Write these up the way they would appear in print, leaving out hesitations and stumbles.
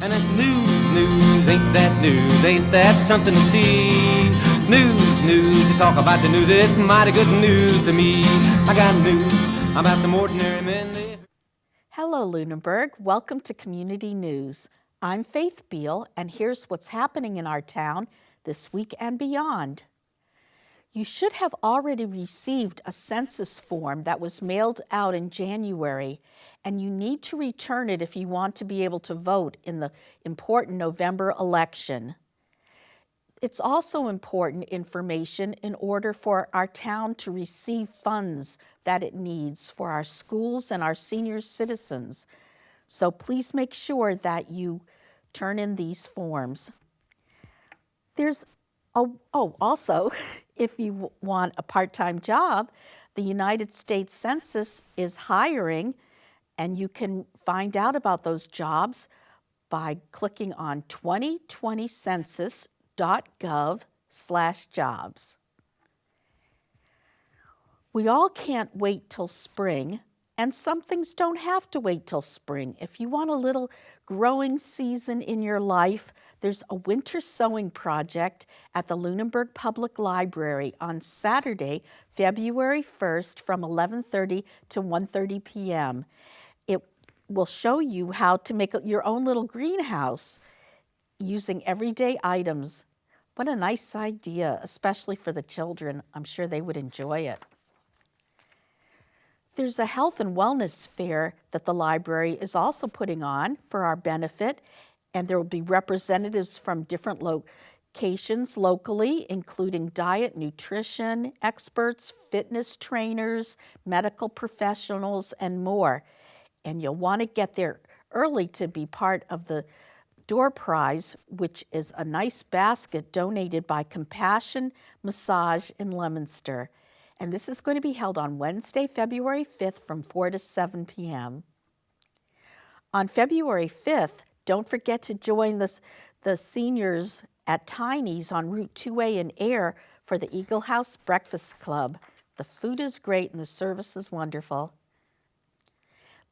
And it's news, ain't that news? Ain't that something to see? News, you talk about the news, it's mighty good news to me. I got news about some ordinary men. Hello, Luneberg. Welcome to Community News. I'm Faith Beal, and here's what's happening in our town this week and beyond. You should have already received a census form that was mailed out in January, and you need to return it if you want to be able to vote in the important November election. It's also important information in order for our town to receive funds that it needs for our schools and our senior citizens. So please make sure that you turn in these forms. Also, if you want a part-time job, the United States Census is hiring, and you can find out about those jobs by clicking on 2020census.gov/jobs. We all can't wait till spring, and some things don't have to wait till spring. If you want a little growing season in your life, there's a winter sewing project at the Luneberg Public Library on Saturday, February 1st from 11:30 to 1:30 p.m. It will show you how to make your own little greenhouse using everyday items. What a nice idea, especially for the children. I'm sure they would enjoy it. There's a health and wellness fair that the library is also putting on for our benefit, and there will be representatives from different locations locally, including diet, nutrition experts, fitness trainers, medical professionals, and more. And you'll want to get there early to be part of the door prize, which is a nice basket donated by Compassion Massage in Leominster. And this is going to be held on Wednesday, February 5th from 4 to 7 p.m. On February 5th, don't forget to join the seniors at Tiny's on Route 2A in Air for the Eagle House Breakfast Club. The food is great and the service is wonderful.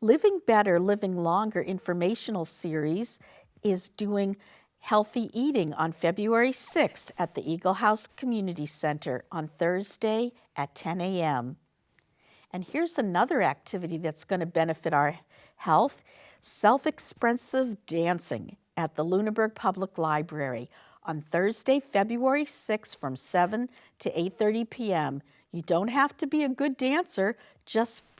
Living Better, Living Longer informational series is doing healthy eating on February 6th at the Eagle House Community Center on Thursday at 10 a.m. And here's another activity that's going to benefit our health: Self-Expressive dancing at the Luneberg Public Library on Thursday, February 6th from 7 to 8:30 p.m. You don't have to be a good dancer, just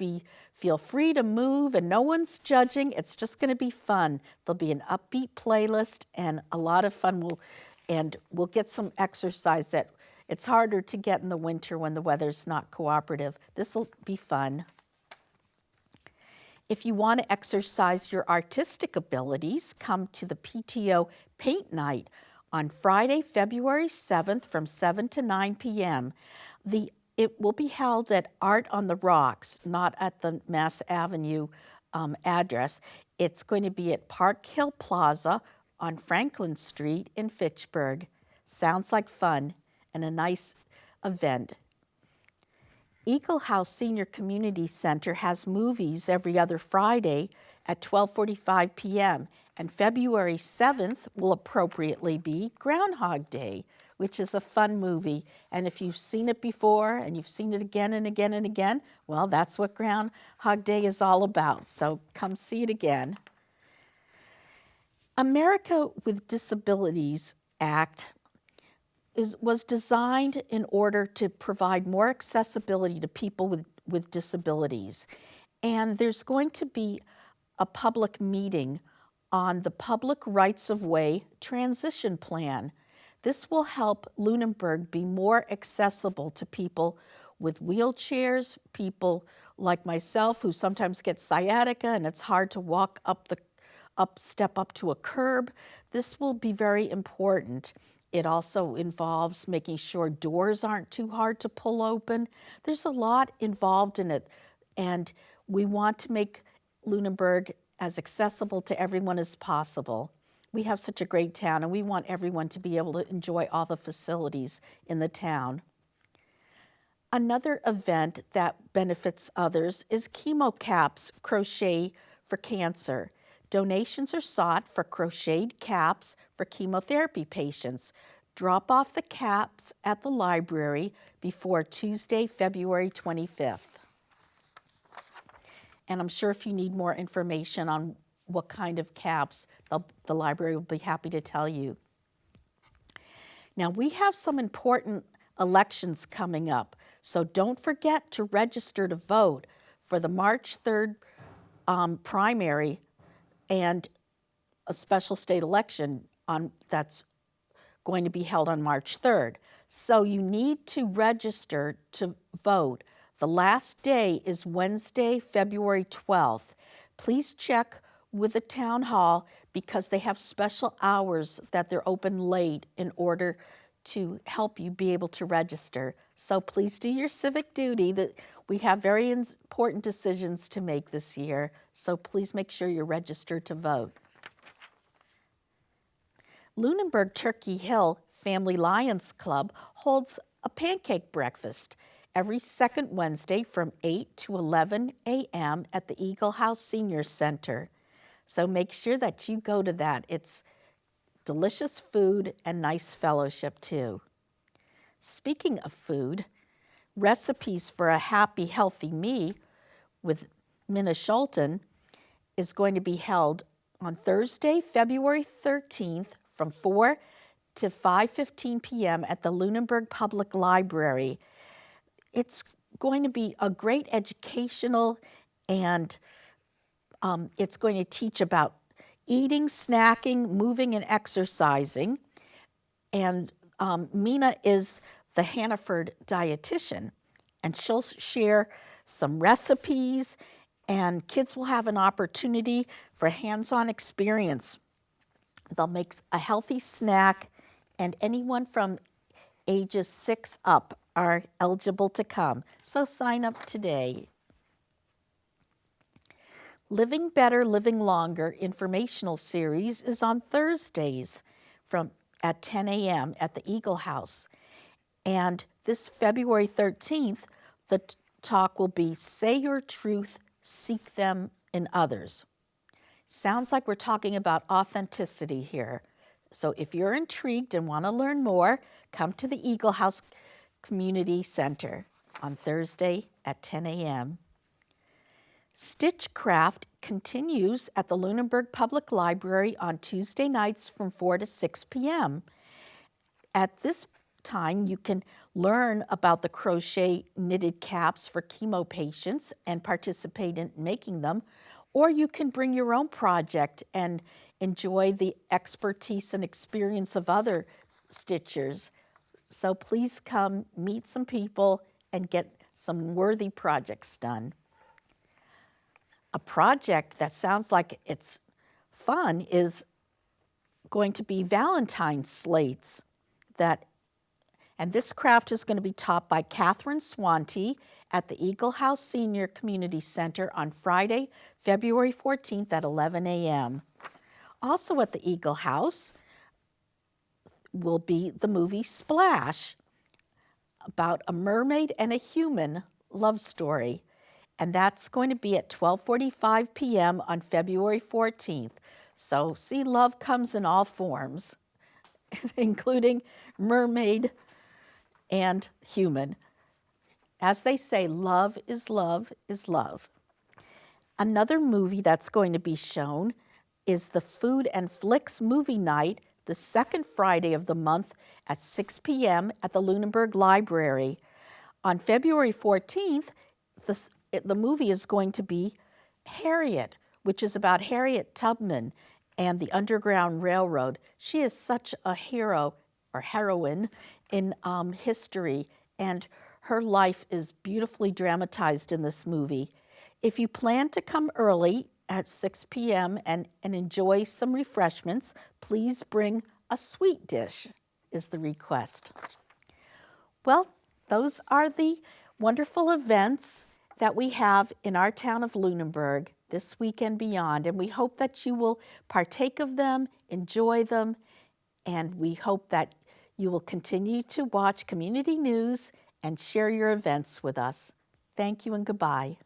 feel free to move, and no one's judging. It's just going to be fun. There'll be an upbeat playlist and a lot of fun. We'll get some exercise that it's harder to get in the winter when the weather's not cooperative. This will be fun. If you want to exercise your artistic abilities, come to the Pto Paint Nite on Friday, February 7th from 7 to 9 p.m. It will be held at Art on the Rocks, not at the Mass Avenue address. It's going to be at Park Hill Plaza on Franklin Street in Fitchburg. Sounds like fun and a nice event. Eagle House Senior Community Center has movies every other Friday at 12:45 p.m. And February 7th will appropriately be Groundhog Day, which is a fun movie. And if you've seen it before and you've seen it again and again and again, well, that's what Groundhog Day is all about. So come see it again. America with Disabilities Act was designed in order to provide more accessibility to people with disabilities. And there's going to be a public meeting on the Public Rights of Way Transition Plan. This will help Luneberg be more accessible to people with wheelchairs, people like myself who sometimes get sciatica and it's hard to walk step up to a curb. This will be very important. It also involves making sure doors aren't too hard to pull open. There's a lot involved in it, and we want to make Luneberg as accessible to everyone as possible. We have such a great town, and we want everyone to be able to enjoy all the facilities in the town. Another event that benefits others is Chemo Caps Crochet for Cancer. Donations are sought for crocheted caps for chemotherapy patients. Drop off the caps at the library before Tuesday, February 25th. And I'm sure if you need more information on what kind of caps, the library will be happy to tell you. Now, we have some important elections coming up, so don't forget to register to vote for the March 3rd primary and a special state election that's going to be held on March 3rd. So you need to register to vote. The last day is Wednesday, February 12th. Please check with the town hall because they have special hours that they're open late in order to help you be able to register. So please do your civic duty. That we have very important decisions to make this year, so please make sure you're registered to vote. Luneberg Turkey Hill Family Lions Club holds a pancake breakfast every second Wednesday from 8 to 11 a.m. at the Eagle House Senior Center. So make sure that you go to that. It's delicious food and nice fellowship too. Speaking of food, Recipes for a Happy, Healthy Me with Minna Schulten is going to be held on Thursday, February 13th from 4 to 5:15 p.m. at the Luneberg Public Library. It's going to be a great educational and it's going to teach about eating, snacking, moving, and exercising. And Mina is the Hannaford dietitian, and she'll share some recipes, and kids will have an opportunity for hands-on experience. They'll make a healthy snack, and anyone from ages 6 up are eligible to come. So sign up today. Living Better, Living Longer informational series is on Thursdays at 10 a.m. at the Eagle House. And this February 13th, the talk will be Say Your Truth, Seek Them in Others. Sounds like we're talking about authenticity here. So if you're intrigued and want to learn more, come to the Eagle House Community Center on Thursday at 10 a.m. Stitchcraft continues at the Luneberg Public Library on Tuesday nights from 4 to 6 p.m. At this time, you can learn about the crochet knitted caps for chemo patients and participate in making them, or you can bring your own project and enjoy the expertise and experience of other stitchers. So please come meet some people and get some worthy projects done. A project that sounds like it's fun is going to be Valentine's slates. And this craft is going to be taught by Catherine Swanty at the Eagle House Senior Community Center on Friday, February 14th at 11 a.m. Also at the Eagle House will be the movie Splash, about a mermaid and a human love story. And that's going to be at 12:45 p.m. on February 14th. So see, love comes in all forms, including mermaid and human. As they say, love is love is love. Another movie that's going to be shown is the Food and Flicks Movie Night, the second Friday of the month at 6 p.m. at the Luneberg Library. On February 14th, the movie is going to be Harriet, which is about Harriet Tubman and the Underground Railroad. She is such a hero or heroine in history, and her life is beautifully dramatized in this movie. If you plan to come early at 6 p.m. and enjoy some refreshments, please bring a sweet dish, is the request. Well, those are the wonderful events that we have in our town of Luneberg this week and beyond, and we hope that you will partake of them, enjoy them, and we hope that you will continue to watch community news and share your events with us. Thank you and goodbye.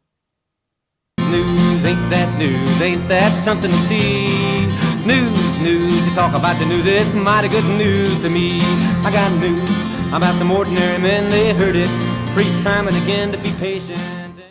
News ain't that news? Ain't that something to see? News, news, you talk about your news, it's mighty good news to me. I got news about some ordinary men, they heard it preached time and again to be patient.